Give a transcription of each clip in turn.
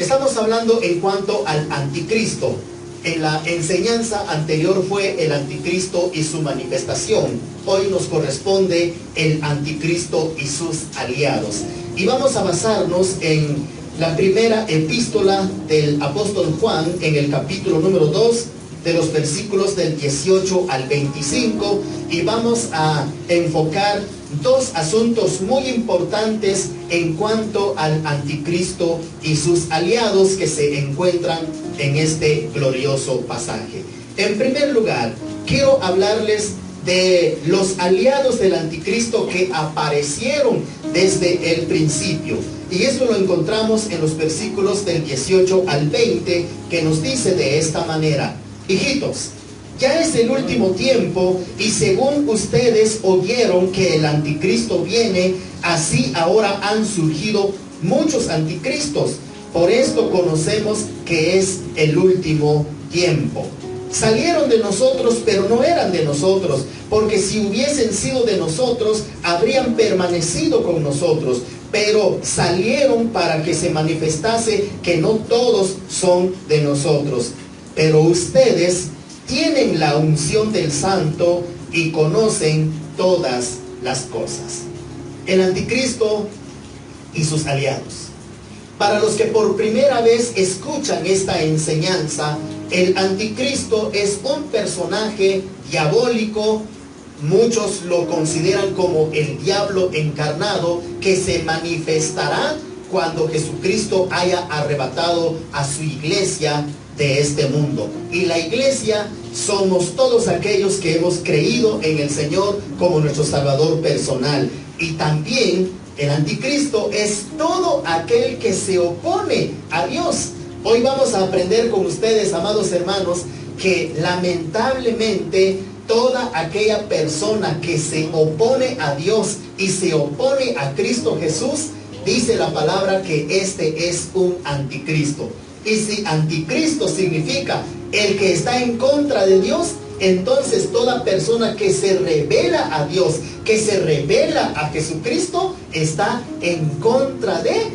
Estamos hablando en cuanto al anticristo. En la enseñanza anterior fue el anticristo y su manifestación. Hoy nos corresponde el anticristo y sus aliados. Y vamos a basarnos en la primera epístola del apóstol Juan, en el capítulo número 2, de los versículos del 18 al 25. Y vamos a enfocar dos asuntos muy importantes en cuanto al anticristo y sus aliados que se encuentran en este glorioso pasaje. En primer lugar, quiero hablarles de los aliados del anticristo que aparecieron desde el principio. Y esto lo encontramos en los versículos del 18 al 20, que nos dice de esta manera: hijitos, ya es el último tiempo, y según ustedes oyeron que el anticristo viene, así ahora han surgido muchos anticristos. Por esto conocemos que es el último tiempo. Salieron de nosotros, pero no eran de nosotros, porque si hubiesen sido de nosotros, habrían permanecido con nosotros. Pero salieron para que se manifestase que no todos son de nosotros. Pero ustedes tienen la unción del Santo y conocen todas las cosas. El anticristo y sus aliados. Para los que por primera vez escuchan esta enseñanza, el anticristo es un personaje diabólico. Muchos lo consideran como el diablo encarnado, que se manifestará cuando Jesucristo haya arrebatado a su iglesia de este mundo. Y la iglesia somos todos aquellos que hemos creído en el Señor como nuestro Salvador personal. Y también el anticristo es todo aquel que se opone a Dios. Hoy vamos a aprender con ustedes, amados hermanos, que lamentablemente toda aquella persona que se opone a Dios y se opone a Cristo Jesús, dice la palabra que este es un anticristo. Y si anticristo significa el que está en contra de Dios, entonces toda persona que se revela a Dios, que se revela a Jesucristo, está en contra de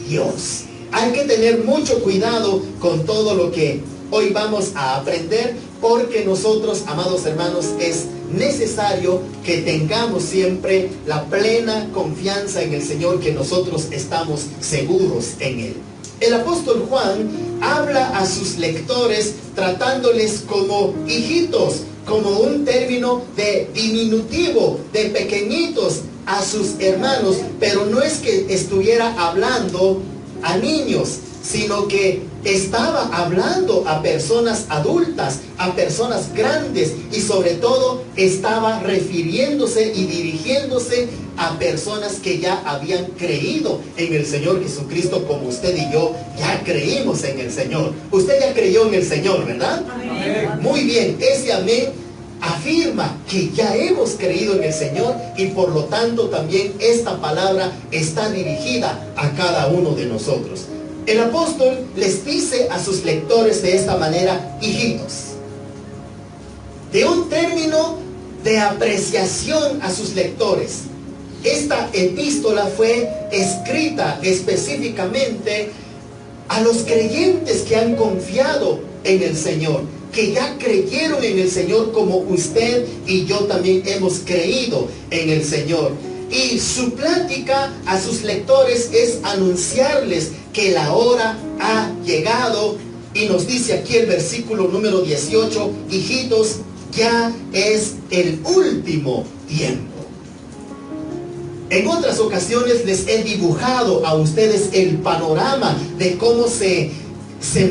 Dios. Hay que tener mucho cuidado con todo lo que hoy vamos a aprender, porque nosotros, amados hermanos, es necesario que tengamos siempre la plena confianza en el Señor, que nosotros estamos seguros en Él. El apóstol Juan habla a sus lectores tratándoles como hijitos, como un término de diminutivo, de pequeñitos, a sus hermanos, pero no es que estuviera hablando a niños, sino que estaba hablando a personas adultas, a personas grandes, y sobre todo estaba refiriéndose y dirigiéndose a personas que ya habían creído en el Señor Jesucristo, como usted y yo ya creímos en el Señor. Usted ya creyó en el Señor, ¿verdad? Amén. Muy bien, ese amén afirma que ya hemos creído en el Señor, y por lo tanto también esta palabra está dirigida a cada uno de nosotros. El apóstol les dice a sus lectores de esta manera: hijitos, de un término de apreciación a sus lectores. Esta epístola fue escrita específicamente a los creyentes que han confiado en el Señor, que ya creyeron en el Señor como usted y yo también hemos creído en el Señor. Y su plática a sus lectores es anunciarles que la hora ha llegado. Y nos dice aquí el versículo número 18: hijitos, ya es el último tiempo. En otras ocasiones les he dibujado a ustedes el panorama de cómo se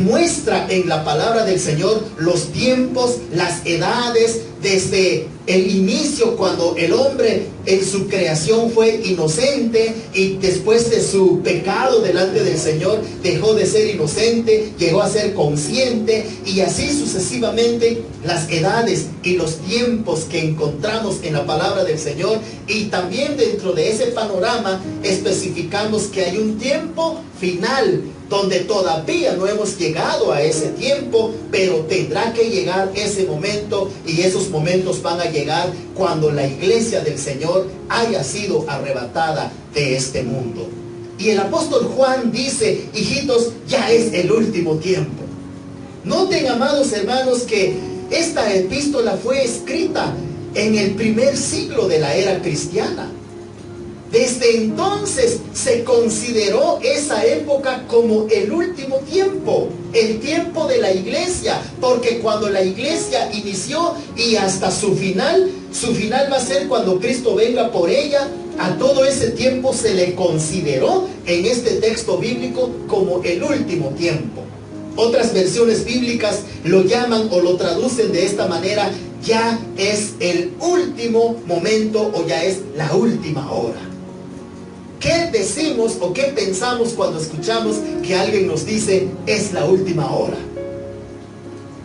muestra en la palabra del Señor los tiempos, las edades, desde el inicio, cuando el hombre en su creación fue inocente, y después de su pecado delante del Señor dejó de ser inocente, llegó a ser consciente, y así sucesivamente las edades y los tiempos que encontramos en la palabra del Señor. Y también dentro de ese panorama especificamos que hay un tiempo final, donde todavía no hemos llegado a ese tiempo, pero tendrá que llegar ese momento, y esos momentos van a llegar cuando la iglesia del Señor haya sido arrebatada de este mundo. Y el apóstol Juan dice, hijitos, ya es el último tiempo. Noten, amados hermanos, que esta epístola fue escrita en el primer siglo de la era cristiana. Desde entonces se consideró esa época como el último tiempo, el tiempo de la iglesia, porque cuando la iglesia inició y hasta su final va a ser cuando Cristo venga por ella. A todo ese tiempo se le consideró en este texto bíblico como el último tiempo. Otras versiones bíblicas lo llaman o lo traducen de esta manera: ya es el último momento o ya es la última hora. ¿Qué decimos o qué pensamos cuando escuchamos que alguien nos dice es la última hora?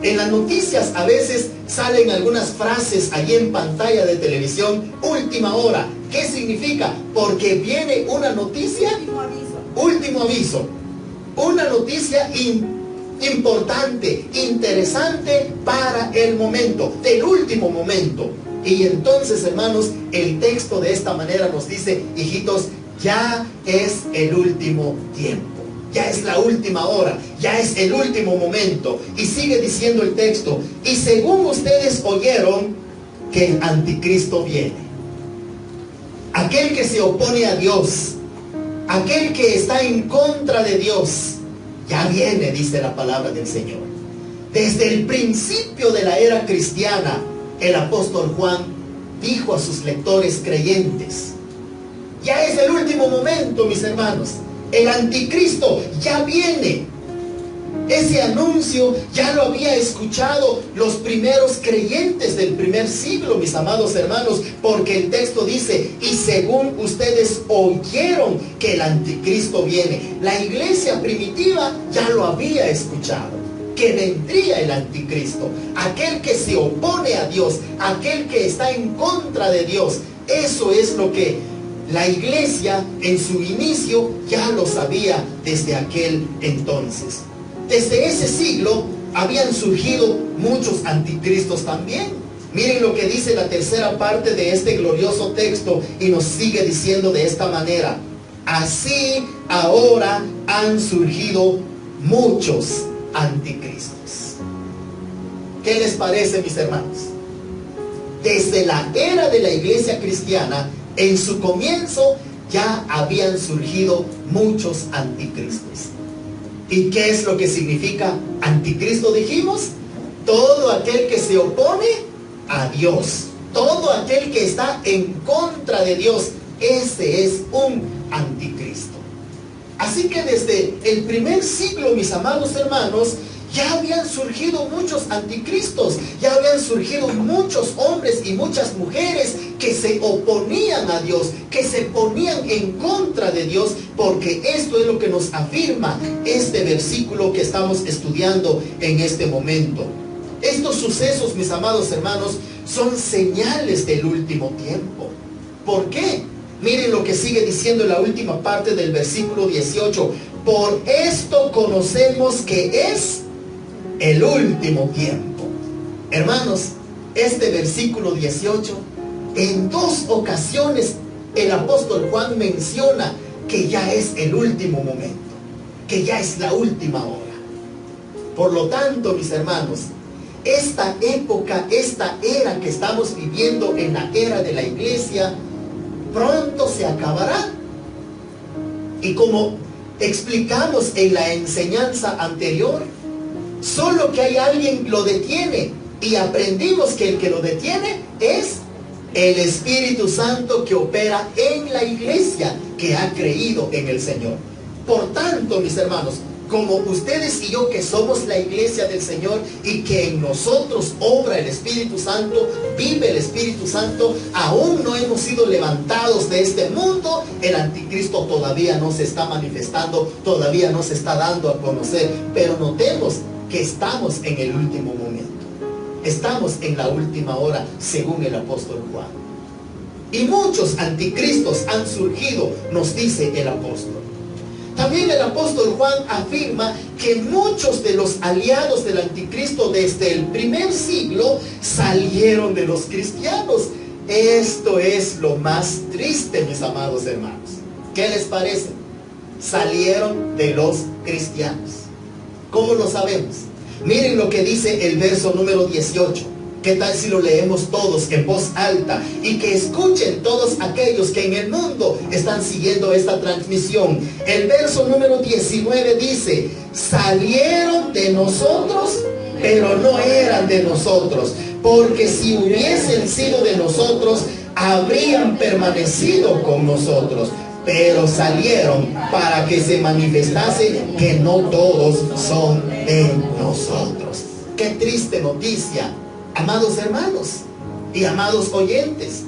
En las noticias a veces salen algunas frases allí en pantalla de televisión: última hora. ¿Qué significa? Porque viene una noticia, último aviso, una noticia importante, interesante para el momento, del último momento. Y entonces, hermanos, el texto de esta manera nos dice: hijitos, ya es el último tiempo. Ya es la última hora, ya es el último momento. Y sigue diciendo el texto: y según ustedes oyeron que el anticristo viene. Aquel que se opone a Dios, aquel que está en contra de Dios, ya viene, dice la palabra del Señor. Desde el principio de la era cristiana, el apóstol Juan dijo a sus lectores creyentes: ya es el último momento, mis hermanos. El anticristo ya viene. Ese anuncio ya lo había escuchado los primeros creyentes del primer siglo, mis amados hermanos, porque el texto dice: y según ustedes oyeron que el anticristo viene. La iglesia primitiva ya lo había escuchado, que vendría el anticristo, aquel que se opone a Dios, aquel que está en contra de Dios. Eso es lo que la iglesia en su inicio ya lo sabía desde aquel entonces. Desde ese siglo habían surgido muchos anticristos también. Miren lo que dice la tercera parte de este glorioso texto y nos sigue diciendo de esta manera: así ahora han surgido muchos anticristos. ¿Qué les parece, mis hermanos? Desde la era de la iglesia cristiana, en su comienzo ya habían surgido muchos anticristos. ¿Y qué es lo que significa anticristo? Dijimos: todo aquel que se opone a Dios, todo aquel que está en contra de Dios, ese es un anticristo. Así que desde el primer siglo, mis amados hermanos, ya habían surgido muchos anticristos, ya habían surgido muchos hombres y muchas mujeres que se oponían a Dios, que se ponían en contra de Dios, porque esto es lo que nos afirma este versículo que estamos estudiando en este momento. Estos sucesos, mis amados hermanos, son señales del último tiempo. ¿Por qué? Miren lo que sigue diciendo en la última parte del versículo 18: por esto conocemos que es el último tiempo. Hermanos, este versículo 18, en dos ocasiones el apóstol Juan menciona que ya es el último momento, que ya es la última hora. Por lo tanto, mis hermanos, esta época, esta era que estamos viviendo en la era de la iglesia, pronto se acabará. Y como explicamos en la enseñanza anterior, solo que hay alguien lo detiene, y aprendimos que el que lo detiene es el Espíritu Santo que opera en la iglesia que ha creído en el Señor. Por tanto, mis hermanos, como ustedes y yo que somos la iglesia del Señor y que en nosotros obra el Espíritu Santo, vive el Espíritu Santo, aún no hemos sido levantados de este mundo, el anticristo todavía no se está manifestando, todavía no se está dando a conocer, pero notemos que estamos en el último momento, estamos en la última hora, según el apóstol Juan. Y muchos anticristos han surgido, nos dice el apóstol. También el apóstol Juan afirma que muchos de los aliados del anticristo desde el primer siglo salieron de los cristianos. Esto es lo más triste, mis amados hermanos. ¿Qué les parece? salieron de los cristianos. ¿Cómo lo sabemos? Miren lo que dice el verso número 18. ¿Qué tal si lo leemos todos en voz alta y que escuchen todos aquellos que en el mundo están siguiendo esta transmisión? El verso número 19 dice: salieron de nosotros, pero no eran de nosotros, porque si hubiesen sido de nosotros, habrían permanecido con nosotros, pero salieron para que se manifestase que no todos son de nosotros. Qué triste noticia, amados hermanos y amados oyentes.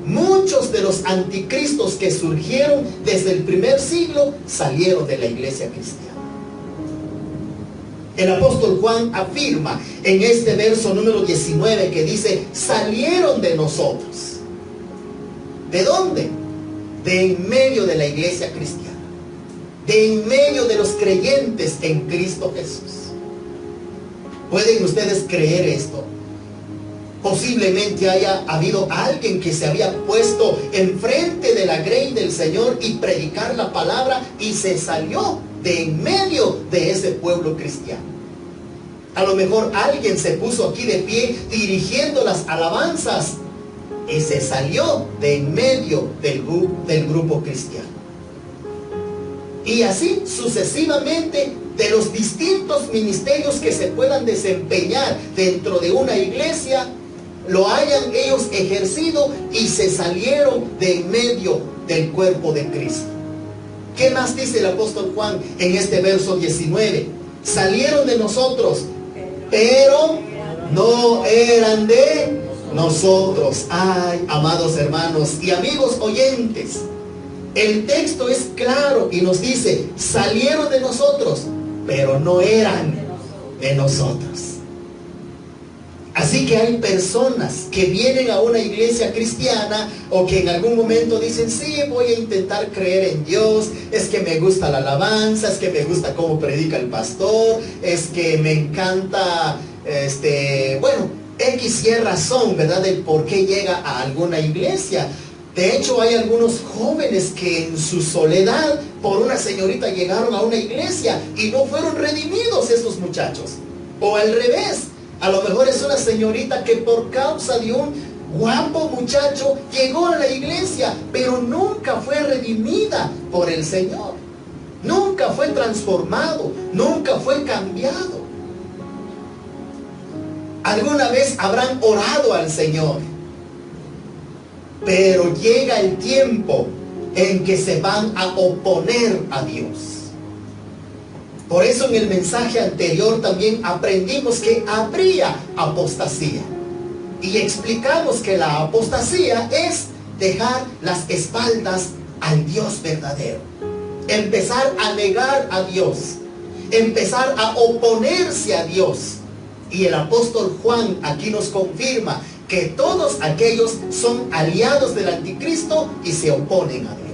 Muchos de los anticristos que surgieron desde el primer siglo salieron de la iglesia cristiana. El apóstol Juan afirma en este verso número 19 que dice: salieron de nosotros. ¿De dónde? De en medio de la iglesia cristiana, de en medio de los creyentes en Cristo Jesús. ¿Pueden ustedes creer esto? Posiblemente haya habido alguien que se había puesto enfrente de la grey del Señor y predicar la palabra y se salió de en medio de ese pueblo cristiano. A lo mejor alguien se puso aquí de pie dirigiendo las alabanzas y se salió de en medio del grupo cristiano. Y así sucesivamente, de los distintos ministerios que se puedan desempeñar dentro de una iglesia, lo hayan ellos ejercido y se salieron de en medio del cuerpo de Cristo. ¿Qué más dice el apóstol Juan en este verso 19? Salieron de nosotros, pero no eran de nosotros. Ay, amados hermanos y amigos oyentes, el texto es claro y nos dice: salieron de nosotros, pero no eran de nosotros. Así que hay personas que vienen a una iglesia cristiana o que en algún momento dicen: sí, voy a intentar creer en Dios, es que me gusta la alabanza, es que me gusta cómo predica el pastor, es que me encanta, bueno, X y razón, ¿verdad?, del por qué llega a alguna iglesia. De hecho, hay algunos jóvenes que en su soledad por una señorita llegaron a una iglesia y no fueron redimidos esos muchachos. O al revés, a lo mejor es una señorita que por causa de un guapo muchacho llegó a la iglesia, pero nunca fue redimida por el Señor. Nunca fue transformado, nunca fue cambiado. Alguna vez habrán orado al Señor, pero llega el tiempo en que se van a oponer a Dios. Por eso en el mensaje anterior también aprendimos que habría apostasía. Y explicamos que la apostasía es dejar las espaldas al Dios verdadero. Empezar a negar a Dios. Empezar a oponerse a Dios. Y el apóstol Juan aquí nos confirma que todos aquellos son aliados del anticristo y se oponen a Dios.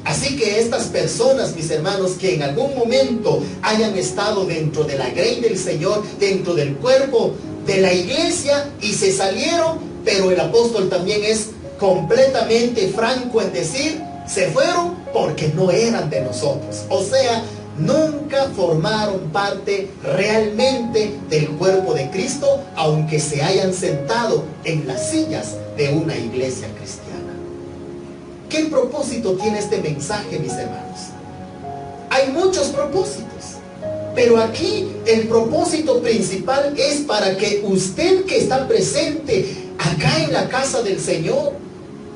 Así que estas personas, mis hermanos, que en algún momento hayan estado dentro de la grey del Señor, dentro del cuerpo de la iglesia y se salieron, pero el apóstol también es completamente franco en decir: se fueron porque no eran de nosotros. O sea, nunca formaron parte realmente del cuerpo de Cristo, aunque se hayan sentado en las sillas de una iglesia cristiana. ¿Qué propósito tiene este mensaje, mis hermanos? Hay muchos propósitos, pero aquí el propósito principal es para que usted que está presente acá en la casa del Señor,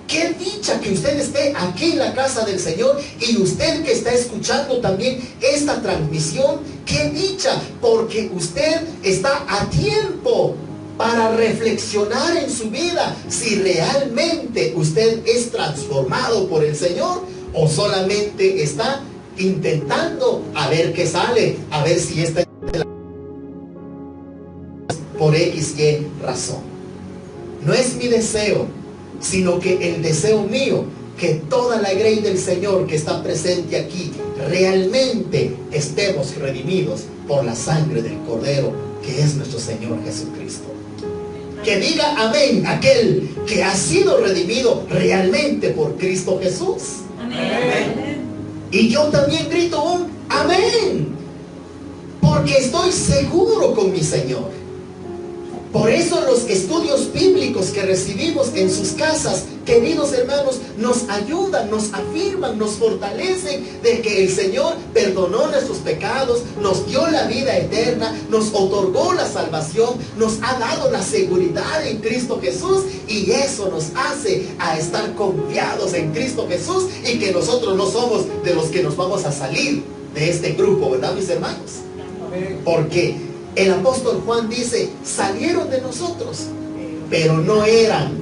qué dicha que usted esté aquí en la casa del Señor, y usted que está escuchando también esta transmisión, qué dicha, porque usted está a tiempo para reflexionar en su vida si realmente usted es transformado por el Señor o solamente está intentando a ver qué sale, a ver si está por X y razón. No es mi deseo, sino que el deseo mío, que toda la grey del Señor que está presente aquí realmente estemos redimidos por la sangre del Cordero, que es nuestro Señor Jesucristo. Que diga amén aquel que ha sido redimido realmente por Cristo Jesús. Amén. Y yo también grito un amén, porque estoy seguro con mi Señor. Por eso los estudios bíblicos que recibimos en sus casas, queridos hermanos, nos ayudan, nos afirman, nos fortalecen de que el Señor perdonó nuestros pecados, nos dio la vida eterna, nos otorgó la salvación, nos ha dado la seguridad en Cristo Jesús, y eso nos hace a estar confiados en Cristo Jesús, y que nosotros no somos de los que nos vamos a salir de este grupo, ¿verdad, mis hermanos? Porque el apóstol Juan dice, salieron de nosotros, pero no eran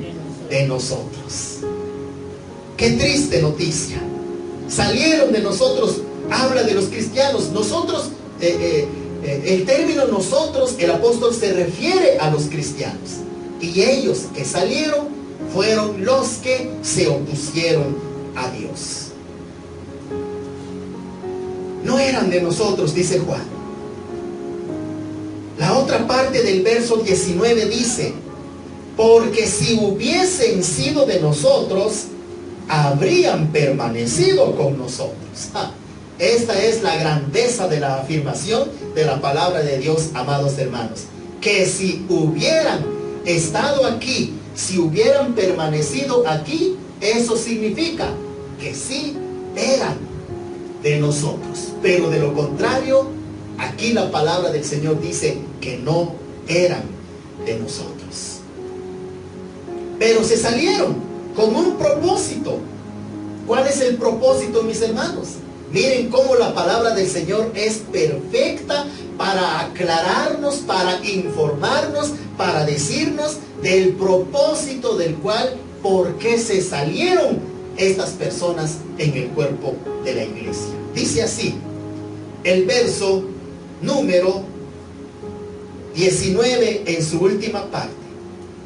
de nosotros. Qué triste noticia. Salieron de nosotros, habla de los cristianos. Nosotros, el término nosotros, el apóstol se refiere a los cristianos. Y ellos que salieron fueron los que se opusieron a Dios. No eran de nosotros, dice Juan. La otra parte del verso 19 dice, porque si hubiesen sido de nosotros, habrían permanecido con nosotros. Esta es la grandeza de la afirmación de la palabra de Dios, amados hermanos. Que si hubieran estado aquí, si hubieran permanecido aquí, eso significa que sí eran de nosotros. Pero de lo contrario, aquí la palabra del Señor dice que no eran de nosotros. Pero se salieron con un propósito. ¿Cuál es el propósito, mis hermanos? Miren cómo la palabra del Señor es perfecta para aclararnos, para informarnos, para decirnos del propósito del cual, por qué se salieron estas personas en el cuerpo de la iglesia. Dice así, el verso número 19 en su última parte.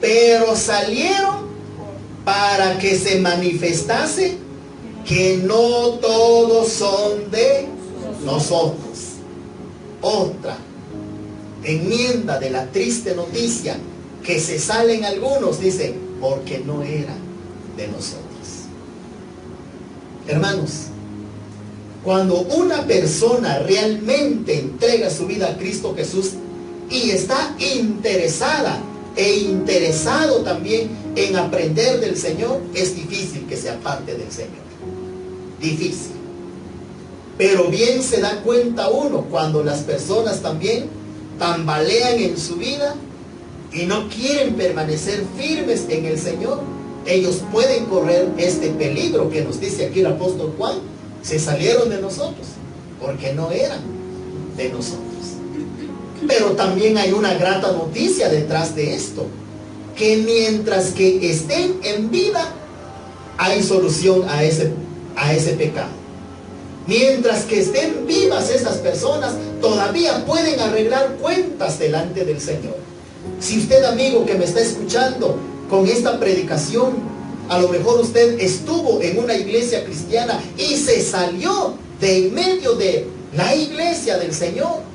Pero salieron para que se manifestase que no todos son de nosotros. Otra enmienda de la triste noticia, que se salen algunos, dice, porque no eran de nosotros. Hermanos, cuando una persona realmente entrega su vida a Cristo Jesús y está interesada e interesado también en aprender del Señor, es difícil que se aparte del Señor. Difícil. Pero bien se da cuenta uno cuando las personas también tambalean en su vida y no quieren permanecer firmes en el Señor. Ellos pueden correr este peligro que nos dice aquí el apóstol Juan. Se salieron de nosotros porque no eran de nosotros. Pero también hay una grata noticia detrás de esto, que mientras que estén en vida, hay solución a ese pecado. Mientras que estén vivas esas personas, todavía pueden arreglar cuentas delante del Señor. Si usted, amigo que me está escuchando con esta predicación, a lo mejor usted estuvo en una iglesia cristiana y se salió de en medio de la iglesia del Señor,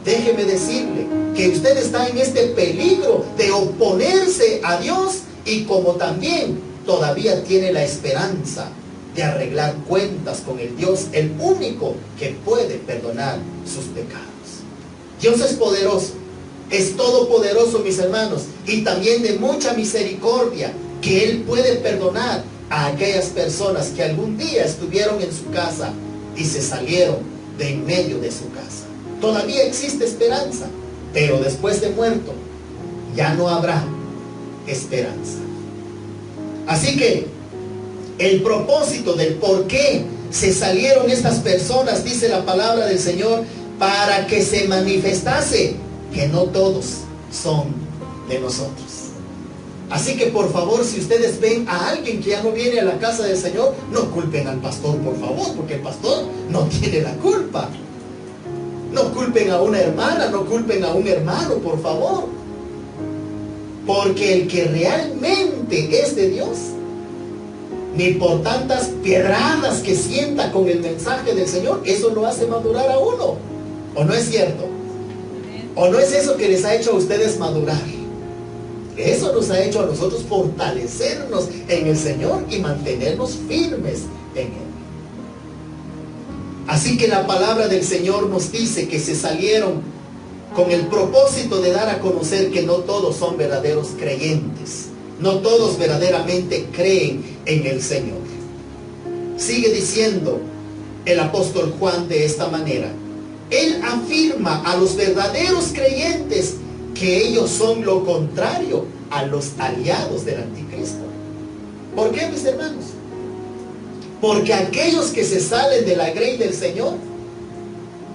déjeme decirle que usted está en este peligro de oponerse a Dios, y como también todavía tiene la esperanza de arreglar cuentas con el Dios, el único que puede perdonar sus pecados. Dios es poderoso, es todopoderoso, mis hermanos, y también de mucha misericordia, que Él puede perdonar a aquellas personas que algún día estuvieron en su casa y se salieron de en medio de su casa. Todavía existe esperanza, pero después de muerto ya no habrá esperanza. Así que el propósito del por qué se salieron estas personas, dice la palabra del Señor, para que se manifestase que no todos son de nosotros. Así que por favor, si ustedes ven a alguien que ya no viene a la casa del Señor, no culpen al pastor, por favor, porque el pastor no tiene la culpa. No culpen a una hermana, no culpen a un hermano, por favor. Porque el que realmente es de Dios, ni por tantas piedradas que sienta con el mensaje del Señor, eso lo hace madurar a uno. ¿O no es cierto? ¿O no es eso que les ha hecho a ustedes madurar? Eso nos ha hecho a nosotros fortalecernos en el Señor y mantenernos firmes en Él. Así que la palabra del Señor nos dice que se salieron con el propósito de dar a conocer que no todos son verdaderos creyentes. No todos verdaderamente creen en el Señor. Sigue diciendo el apóstol Juan de esta manera. Él afirma a los verdaderos creyentes que ellos son lo contrario a los aliados del anticristo. ¿Por qué, mis hermanos? Porque aquellos que se salen de la grey del Señor,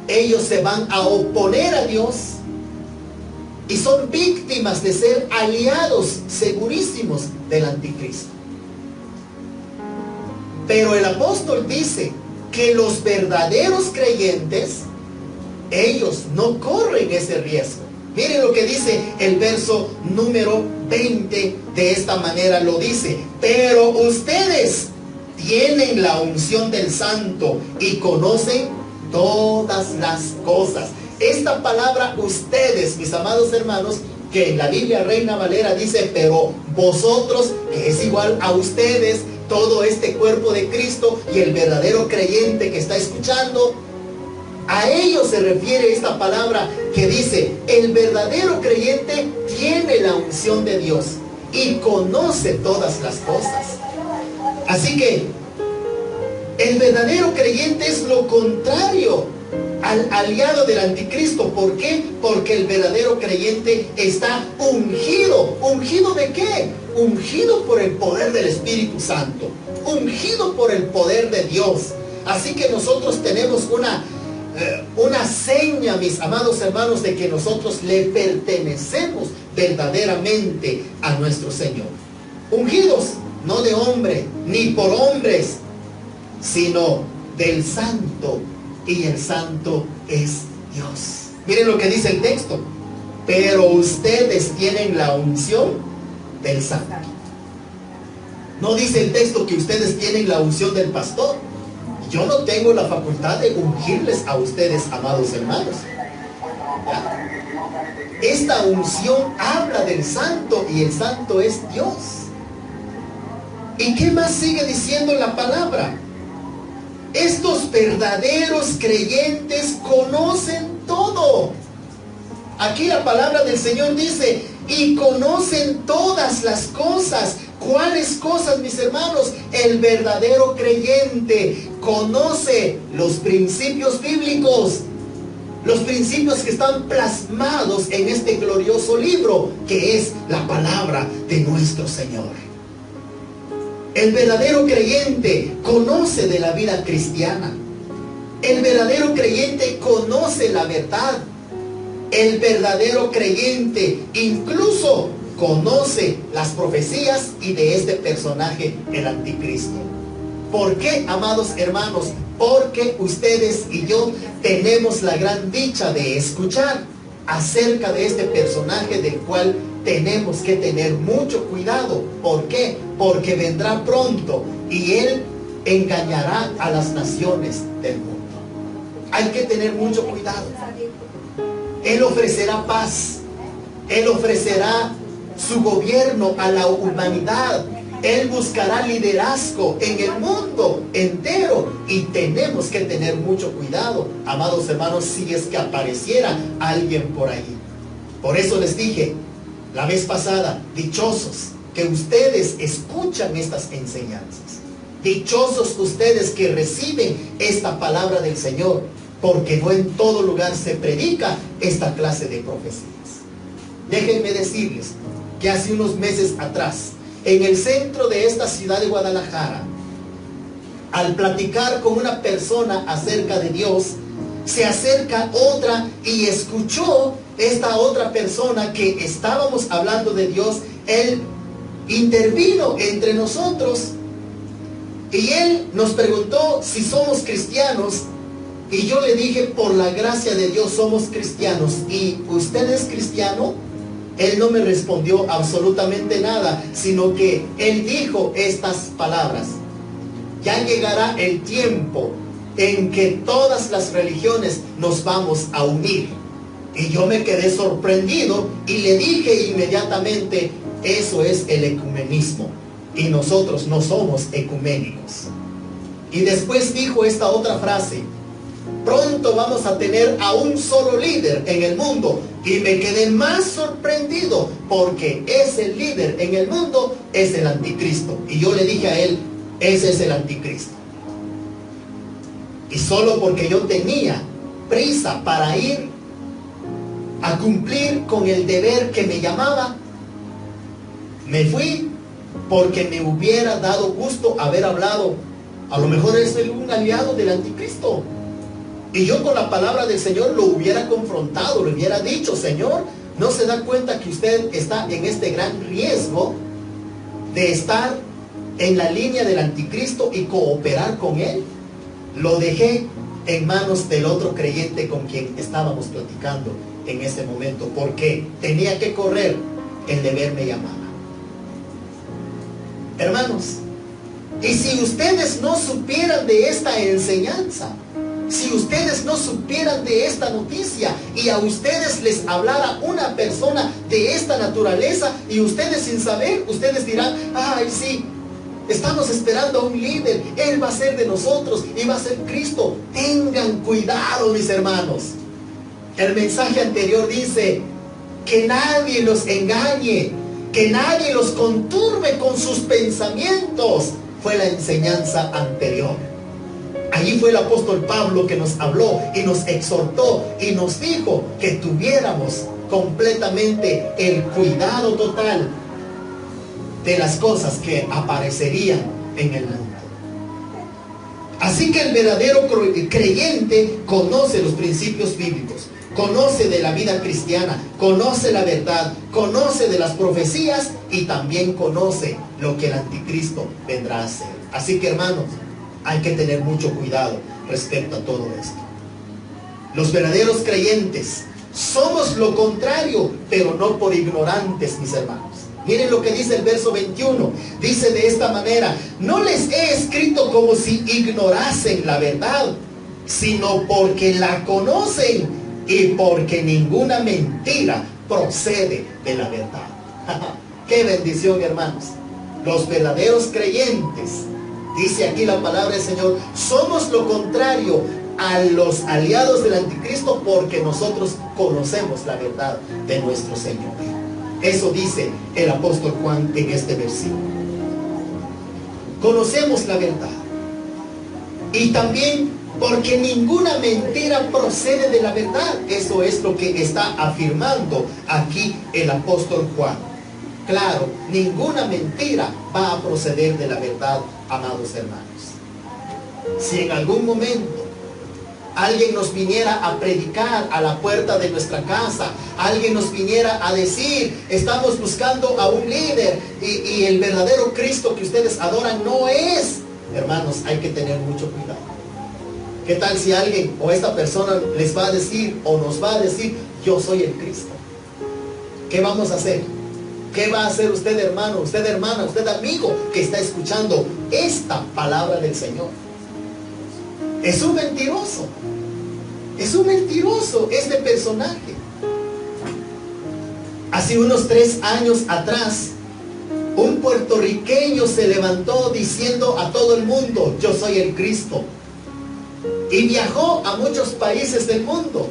ellos se van a oponer a Dios y son víctimas de ser aliados segurísimos del anticristo. Pero el apóstol dice que los verdaderos creyentes, ellos no corren ese riesgo. Miren lo que dice el verso número 20, de esta manera lo dice: pero ustedes tienen la unción del Santo y conocen todas las cosas. Esta palabra ustedes, mis amados hermanos, que en la Biblia Reina Valera dice pero vosotros, que es igual a ustedes, todo este cuerpo de Cristo y el verdadero creyente que está escuchando, a ellos se refiere esta palabra que dice: el verdadero creyente tiene la unción de Dios y conoce todas las cosas. Así que el verdadero creyente es lo contrario al aliado del anticristo. ¿Por qué? Porque el verdadero creyente está ungido. ¿Ungido de qué? Ungido por el poder del Espíritu Santo, ungido por el poder de Dios. Así que nosotros tenemos una seña, mis amados hermanos, de que nosotros le pertenecemos verdaderamente a nuestro Señor. Ungidos, no de hombre, ni por hombres, sino del Santo, y el Santo es Dios. Miren lo que dice el texto: pero ustedes tienen la unción del Santo. No dice el texto que ustedes tienen la unción del pastor. Yo no tengo la facultad de ungirles a ustedes, amados hermanos. ¿Ya? Esta unción habla del Santo, y el Santo es Dios. ¿Y qué más sigue diciendo la palabra? Estos verdaderos creyentes conocen todo. Aquí la palabra del Señor dice: y conocen todas las cosas. ¿Cuáles cosas, mis hermanos? El verdadero creyente conoce los principios bíblicos, los principios que están plasmados en este glorioso libro que es la palabra de nuestro Señor. El verdadero creyente conoce de la vida cristiana. El verdadero creyente conoce la verdad. El verdadero creyente incluso conoce las profecías y de este personaje, el anticristo. ¿Por qué, amados hermanos? Porque ustedes y yo tenemos la gran dicha de escuchar acerca de este personaje del cual tenemos que tener mucho cuidado. ¿Por qué? Porque vendrá pronto y él engañará a las naciones del mundo. Hay que tener mucho cuidado. Él ofrecerá paz. Él ofrecerá su gobierno a la humanidad. Él buscará liderazgo en el mundo entero. Y tenemos que tener mucho cuidado, amados hermanos, si es que apareciera alguien por ahí. Por eso les dije la vez pasada: dichosos que ustedes escuchan estas enseñanzas. Dichosos ustedes que reciben esta palabra del Señor, porque no en todo lugar se predica esta clase de profecías. Déjenme decirles que hace unos meses atrás, en el centro de esta ciudad de Guadalajara, al platicar con una persona acerca de Dios, se acerca otra y escuchó esta otra persona que estábamos hablando de Dios. Él intervino entre nosotros y él nos preguntó si somos cristianos, y yo le dije: por la gracia de Dios somos cristianos. ¿Y usted es cristiano? Él no me respondió absolutamente nada, sino que él dijo estas palabras: ya llegará el tiempo en que todas las religiones nos vamos a unir. Y yo me quedé sorprendido y le dije inmediatamente: eso es el ecumenismo, y nosotros no somos ecuménicos. Y después dijo esta otra frase: Pronto vamos a tener a un solo líder en el mundo. Y me quedé más sorprendido porque ese líder en el mundo es el anticristo. Y yo le dije a él, ese es el anticristo. Y solo porque yo tenía prisa para ir a cumplir con el deber que me llamaba, me fui, porque me hubiera dado gusto haber hablado. A lo mejor es un aliado del anticristo. Y yo con la palabra del Señor lo hubiera confrontado, le hubiera dicho, Señor, ¿no se da cuenta que usted está en este gran riesgo de estar en la línea del anticristo y cooperar con él? Lo dejé en manos del otro creyente con quien estábamos platicando en ese momento, porque tenía que correr, el deber me llamaba. Hermanos, y si ustedes no supieran de esta enseñanza, si ustedes no supieran de esta noticia y a ustedes les hablara una persona de esta naturaleza y ustedes sin saber, ustedes dirán, ay sí, estamos esperando a un líder, él va a ser de nosotros y va a ser Cristo. Tengan cuidado, mis hermanos. El mensaje anterior dice que nadie los engañe, que nadie los conturbe con sus pensamientos. Fue la enseñanza anterior. Allí fue el apóstol Pablo que nos habló y nos exhortó y nos dijo que tuviéramos completamente el cuidado total de las cosas que aparecerían en el mundo. Así que el verdadero creyente conoce los principios bíblicos, conoce de la vida cristiana, conoce la verdad, conoce de las profecías y también conoce lo que el anticristo vendrá a hacer. Así que, hermanos, hay que tener mucho cuidado respecto a todo esto. Los verdaderos creyentes somos lo contrario, pero no por ignorantes, mis hermanos. Miren lo que dice el verso 21. Dice de esta manera: no les he escrito como si ignorasen la verdad, sino porque la conocen y porque ninguna mentira procede de la verdad. ¡Qué bendición, hermanos! Los verdaderos creyentes, dice aquí la palabra del Señor, somos lo contrario a los aliados del anticristo porque nosotros conocemos la verdad de nuestro Señor. Eso dice el apóstol Juan en este versículo. Conocemos la verdad. Y también porque ninguna mentira procede de la verdad. Eso es lo que está afirmando aquí el apóstol Juan. Claro, ninguna mentira va a proceder de la verdad, amados hermanos. Si en algún momento alguien nos viniera a predicar a la puerta de nuestra casa, alguien nos viniera a decir, estamos buscando a un líder y el verdadero Cristo que ustedes adoran no es, hermanos, hay que tener mucho cuidado. ¿Qué tal si alguien o esta persona les va a decir o nos va a decir, yo soy el Cristo? ¿Qué vamos a hacer? ¿Qué va a hacer usted, hermano, usted, hermana, usted, amigo, que está escuchando esta palabra del Señor? Es un mentiroso. Es un mentiroso este personaje. Hace unos 3 años atrás, un puertorriqueño se levantó diciendo a todo el mundo, yo soy el Cristo. Y viajó a muchos países del mundo.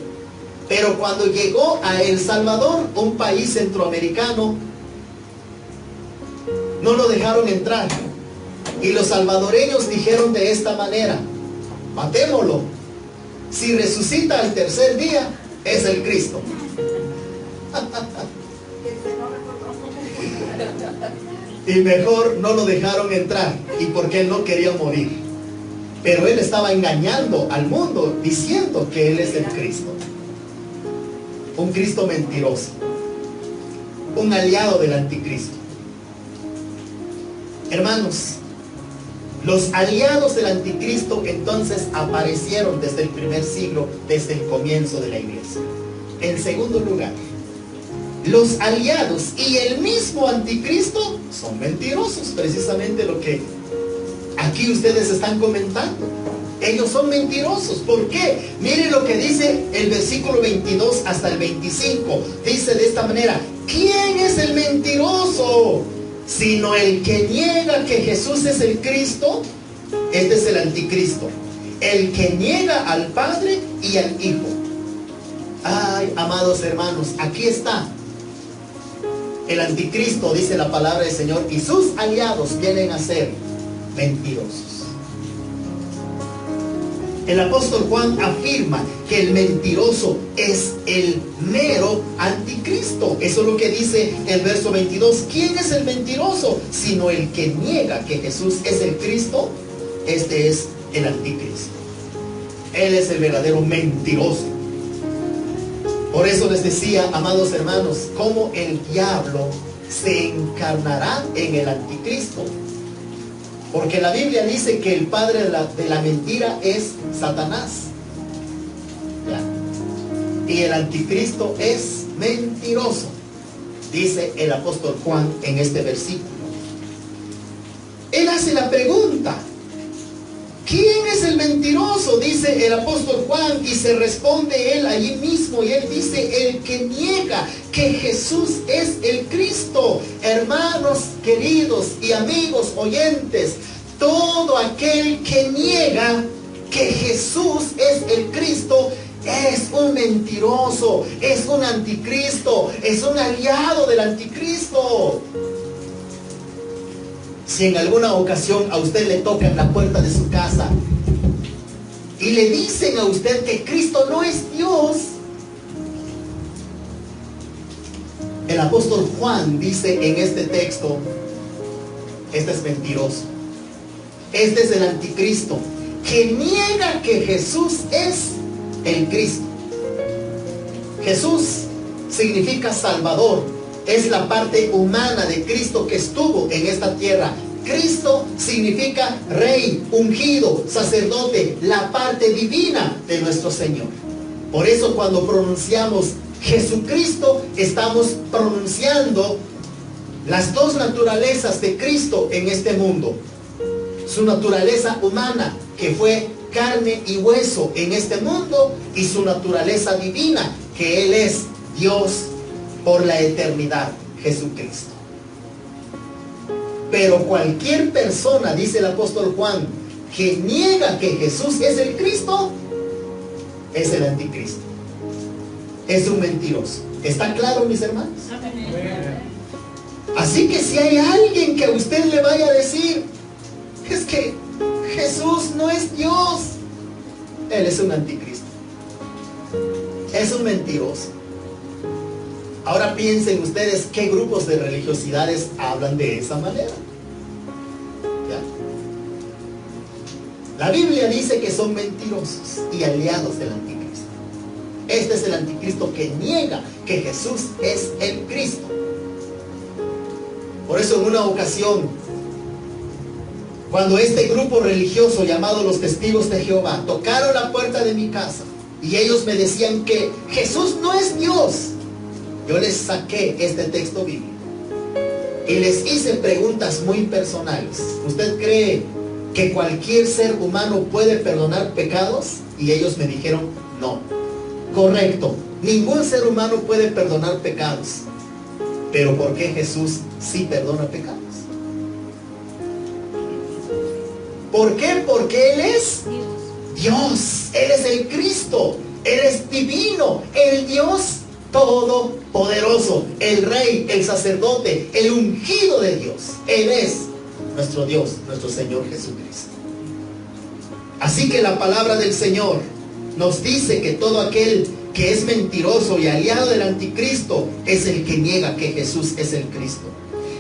Pero cuando llegó a El Salvador, un país centroamericano, no lo dejaron entrar. Y los salvadoreños dijeron de esta manera, matémoslo. Si resucita al tercer día, es el Cristo. Y mejor no lo dejaron entrar. Y porque él no quería morir. Pero él estaba engañando al mundo diciendo que él es el Cristo. Un Cristo mentiroso. Un aliado del anticristo. Hermanos, los aliados del anticristo entonces aparecieron desde el primer siglo, desde el comienzo de la iglesia. En segundo lugar, los aliados y el mismo anticristo son mentirosos, precisamente lo que aquí ustedes están comentando. Ellos son mentirosos. ¿Por qué? Miren lo que dice el versículo 22 hasta el 25. Dice de esta manera: ¿quién es el mentiroso? Sino el que niega que Jesús es el Cristo. Este es el anticristo. el que niega al Padre y al Hijo. Ay, amados hermanos, aquí está el anticristo, dice la palabra del Señor, y sus aliados vienen a ser mentirosos. El apóstol Juan afirma que el mentiroso es el mero anticristo. Eso es lo que dice el verso 22. ¿Quién es el mentiroso? Sino el que niega que Jesús es el Cristo. Este es el anticristo. Él es el verdadero mentiroso. Por eso les decía, amados hermanos, cómo el diablo se encarnará en el anticristo. Porque la Biblia dice que el padre de la mentira es Satanás. ¿Ya? Y el anticristo es mentiroso, dice el apóstol Juan en este versículo. Él hace la pregunta: ¿quién es el mentiroso? Dice el apóstol Juan, y se responde él allí mismo, y él dice: el que niega que Jesús es el Cristo. Hermanos queridos y amigos oyentes, todo aquel que niega que Jesús es el Cristo es un mentiroso, es un anticristo, es un aliado del anticristo. Si en alguna ocasión a usted le tocan la puerta de su casa y le dicen a usted que Cristo no es Dios, el apóstol Juan dice en este texto: este es mentiroso, este es el anticristo, que niega que Jesús es el Cristo. Jesús significa Salvador. Es la parte humana de Cristo que estuvo en esta tierra. Cristo significa Rey, ungido, sacerdote, la parte divina de nuestro Señor. Por eso cuando pronunciamos Jesucristo, estamos pronunciando las dos naturalezas de Cristo en este mundo. Su naturaleza humana, que fue carne y hueso en este mundo, y su naturaleza divina, que Él es Dios por la eternidad, Jesucristo. Pero cualquier persona, dice el apóstol Juan, que niega que Jesús es el Cristo, es el anticristo, es un mentiroso. ¿Está claro, mis hermanos? Así que si hay alguien que a usted le vaya a decir: es que Jesús no es Dios, él es un anticristo, es un mentiroso. Ahora piensen ustedes qué grupos de religiosidades hablan de esa manera. ¿Ya? La Biblia dice que son mentirosos y aliados del anticristo. Este es el anticristo que niega que Jesús es el Cristo. Por eso en una ocasión, cuando este grupo religioso llamado los Testigos de Jehová tocaron la puerta de mi casa y ellos me decían que Jesús no es Dios, yo les saqué este texto bíblico y les hice preguntas muy personales. ¿Usted cree que cualquier ser humano puede perdonar pecados? Y ellos me dijeron: no. Correcto, ningún ser humano puede perdonar pecados. Pero ¿por qué Jesús sí perdona pecados? ¿Por qué? Porque Él es Dios, Él es el Cristo, Él es divino, el Dios todopoderoso, el Rey, el sacerdote, el ungido de Dios. Él es nuestro Dios, nuestro Señor Jesucristo. Así que la palabra del Señor nos dice que todo aquel que es mentiroso y aliado del anticristo es el que niega que Jesús es el Cristo.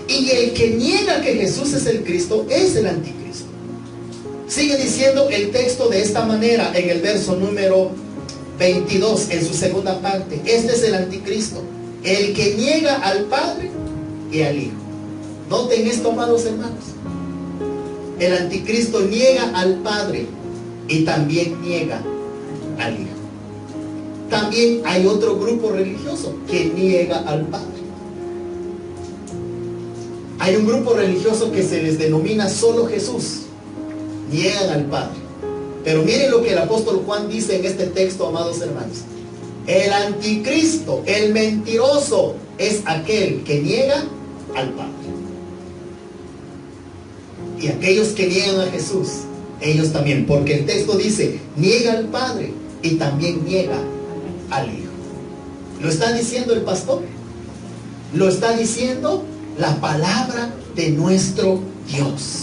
Y el que niega que Jesús es el Cristo es el anticristo. Sigue diciendo el texto de esta manera en el verso número 22, en su segunda parte: este es el anticristo, el que niega al Padre y al Hijo. Noten esto, amados hermanos. El anticristo niega al Padre y también niega al Hijo. También hay otro grupo religioso que niega al Padre. Hay un grupo religioso que se les denomina solo Jesús. Niegan al Padre. Pero miren lo que el apóstol Juan dice en este texto, amados hermanos. El anticristo, el mentiroso, es aquel que niega al Padre. Y aquellos que niegan a Jesús ellos también, porque el texto dice, niega al Padre y también niega al Hijo. ¿Lo está diciendo el pastor? Lo está diciendo la palabra de nuestro Dios.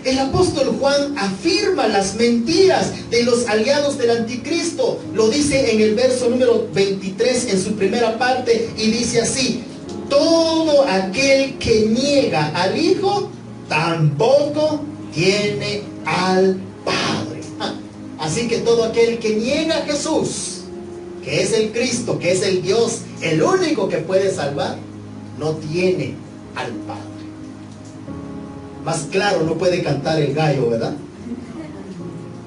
El apóstol Juan afirma las mentiras de los aliados del anticristo. Lo dice en el verso número 23 en su primera parte y dice así: todo aquel que niega al Hijo tampoco tiene al Padre. Así que todo aquel que niega a Jesús, que es el Cristo, que es el Dios, el único que puede salvar, no tiene al Padre. Más claro no puede cantar el gallo, ¿verdad?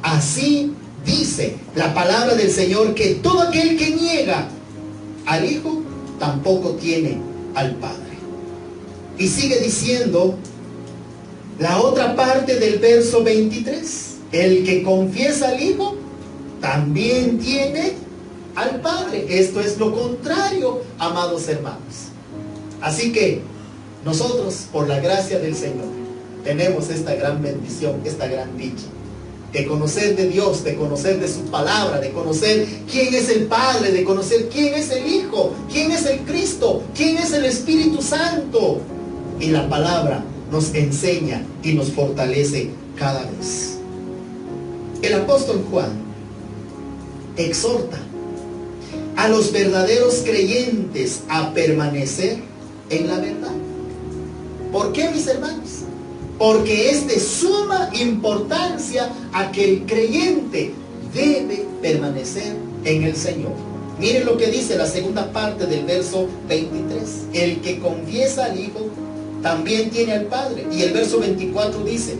Así dice la palabra del Señor, que todo aquel que niega al Hijo tampoco tiene al Padre. Y sigue diciendo la otra parte del verso 23: el que confiesa al Hijo también tiene al Padre. Esto es lo contrario, amados hermanos. Así que nosotros, por la gracia del Señor, tenemos esta gran bendición, esta gran dicha de conocer de Dios, de conocer de su palabra, de conocer quién es el Padre, de conocer quién es el Hijo, quién es el Cristo, quién es el Espíritu Santo. Y la palabra nos enseña y nos fortalece cada vez. El apóstol Juan exhorta a los verdaderos creyentes a permanecer en la verdad. ¿Por qué, mis hermanos? Porque es de suma importancia a que el creyente debe permanecer en el Señor. Miren lo que dice la segunda parte del verso 23. El que confiesa al Hijo también tiene al Padre. Y el verso 24 dice: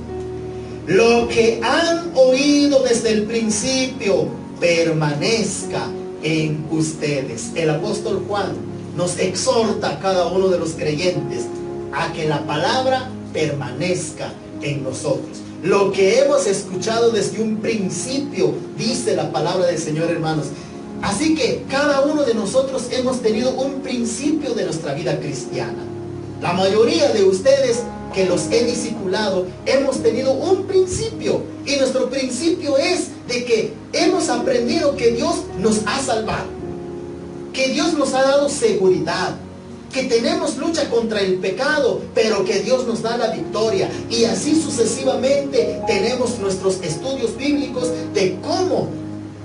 lo que han oído desde el principio permanezca en ustedes. El apóstol Juan nos exhorta a cada uno de los creyentes a que la palabra permanezca en nosotros. Lo que hemos escuchado desde un principio, dice la palabra del Señor, hermanos. Así que cada uno de nosotros hemos tenido un principio de nuestra vida cristiana. La mayoría de ustedes que los he discipulado hemos tenido un principio, y nuestro principio es de que hemos aprendido que Dios nos ha salvado, que Dios nos ha dado seguridad, que tenemos lucha contra el pecado, pero que Dios nos da la victoria. Y así sucesivamente tenemos nuestros estudios bíblicos de cómo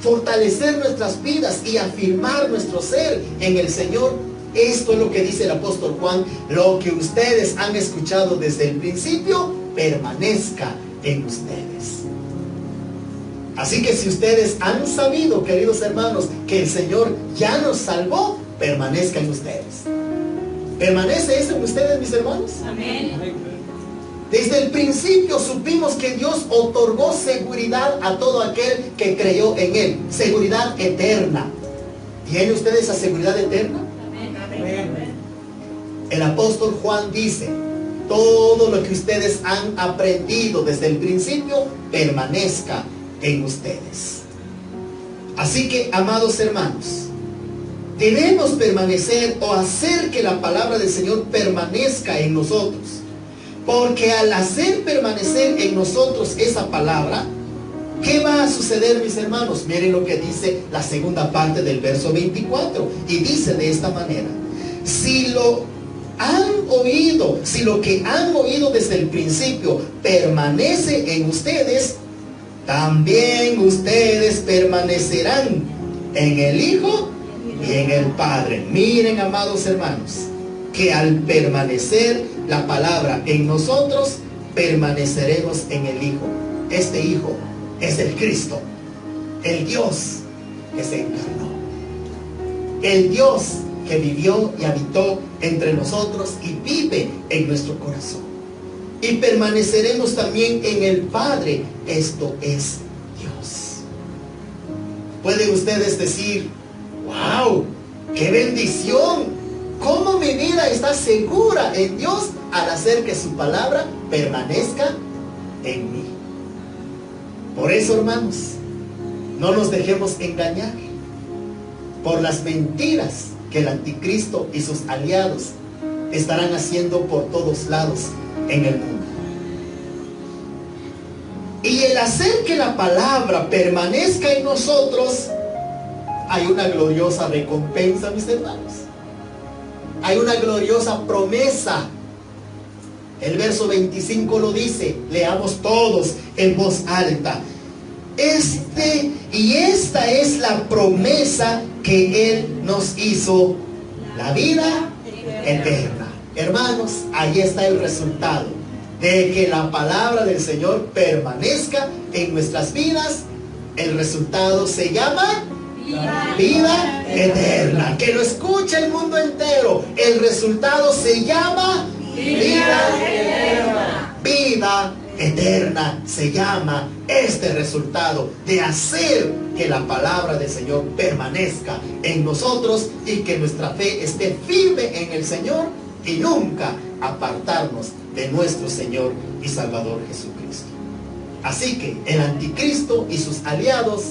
fortalecer nuestras vidas y afirmar nuestro ser en el Señor. Esto es lo que dice el apóstol Juan: lo que ustedes han escuchado desde el principio permanezca en ustedes. Así que si ustedes han sabido, queridos hermanos, que el Señor ya nos salvó, permanezca en ustedes. ¿Permanece eso en ustedes, mis hermanos? Amén. Desde el principio supimos que Dios otorgó seguridad a todo aquel que creyó en Él. Seguridad eterna. ¿Tiene usted esa seguridad eterna? Amén. El apóstol Juan dice: todo lo que ustedes han aprendido desde el principio permanezca en ustedes. Así que, amados hermanos, debemos permanecer o hacer que la palabra del Señor permanezca en nosotros. Porque al hacer permanecer en nosotros esa palabra, ¿qué va a suceder, mis hermanos? Miren lo que dice la segunda parte del verso 24. Y dice de esta manera: si lo han oído, si lo que han oído desde el principio permanece en ustedes, también ustedes permanecerán en el Hijo y en el Padre. Miren, amados hermanos, que al permanecer la palabra en nosotros, permaneceremos en el Hijo. Este Hijo es el Cristo, el Dios que se encarnó, el Dios que vivió y habitó entre nosotros y vive en nuestro corazón. Y permaneceremos también en el Padre. Esto es Dios. Pueden ustedes decir: ¡wow! ¡Qué bendición! ¿Cómo mi vida está segura en Dios al hacer que su palabra permanezca en mí? Por eso, hermanos, no nos dejemos engañar por las mentiras que el anticristo y sus aliados estarán haciendo por todos lados en el mundo. Y el hacer que la palabra permanezca en nosotros, hay una gloriosa recompensa, mis hermanos. Hay una gloriosa promesa. El verso 25 lo dice, leamos todos en voz alta. Esta es la promesa que Él nos hizo, la vida eterna. Hermanos, ahí está el resultado de que la palabra del Señor permanezca en nuestras vidas. El resultado se llama vida eterna. Que lo escuche el mundo entero. El resultado se llama vida eterna. Vida eterna se llama este resultado de hacer que la palabra del Señor permanezca en nosotros y que nuestra fe esté firme en el Señor y nunca apartarnos de nuestro Señor y Salvador Jesucristo. Así que el anticristo y sus aliados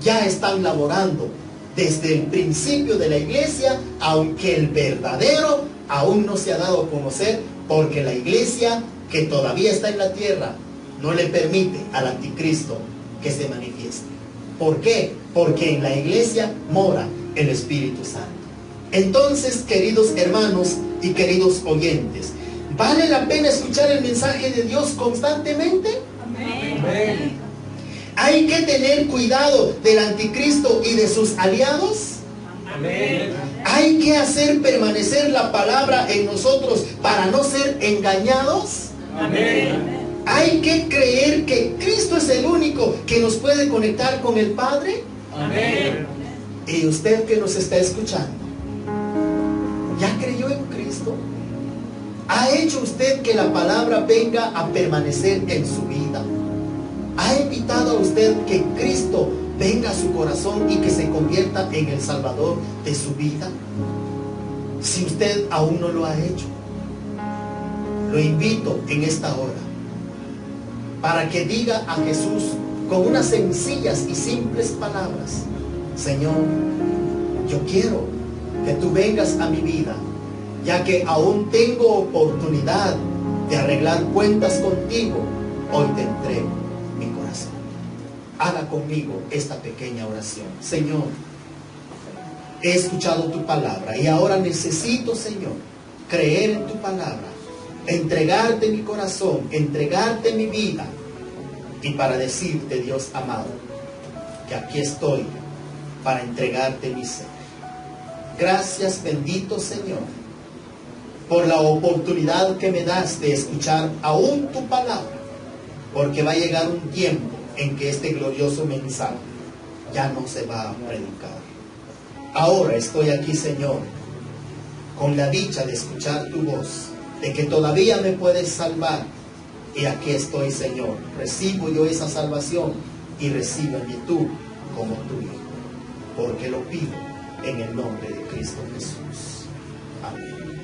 ya están laborando desde el principio de la iglesia, aunque el verdadero aún no se ha dado a conocer, porque la iglesia que todavía está en la tierra no le permite al anticristo que se manifieste. ¿Por qué? Porque en la iglesia mora el Espíritu Santo. Entonces, queridos hermanos y queridos oyentes, ¿vale la pena escuchar el mensaje de Dios constantemente? Amén. ¿Hay que tener cuidado del anticristo y de sus aliados? Amén. ¿Hay que hacer permanecer la palabra en nosotros para no ser engañados? Amén. ¿Hay que creer que Cristo es el único que nos puede conectar con el Padre? Amén. Y usted que nos está escuchando, ¿ya creyó en Cristo? ¿Ha hecho usted que la palabra venga a permanecer en su vida? ¿Ha invitado a usted que Cristo venga a su corazón y que se convierta en el Salvador de su vida? Si usted aún no lo ha hecho, lo invito en esta hora para que diga a Jesús con unas sencillas y simples palabras: Señor, yo quiero que tú vengas a mi vida, ya que aún tengo oportunidad de arreglar cuentas contigo. Hoy te entrego mi corazón. Haga conmigo esta pequeña oración. Señor, he escuchado tu palabra y ahora necesito, Señor, creer en tu palabra, entregarte mi corazón, entregarte mi vida, y para decirte, Dios amado, que aquí estoy para entregarte mi ser. Gracias, bendito Señor, por la oportunidad que me das de escuchar aún tu palabra, porque va a llegar un tiempo en que este glorioso mensaje ya no se va a predicar. Ahora estoy aquí, Señor, con la dicha de escuchar tu voz, de que todavía me puedes salvar. Y aquí estoy, Señor. Recibo yo esa salvación y recíbeme tú como tu Hijo, porque lo pido en el nombre de Cristo Jesús. Amén.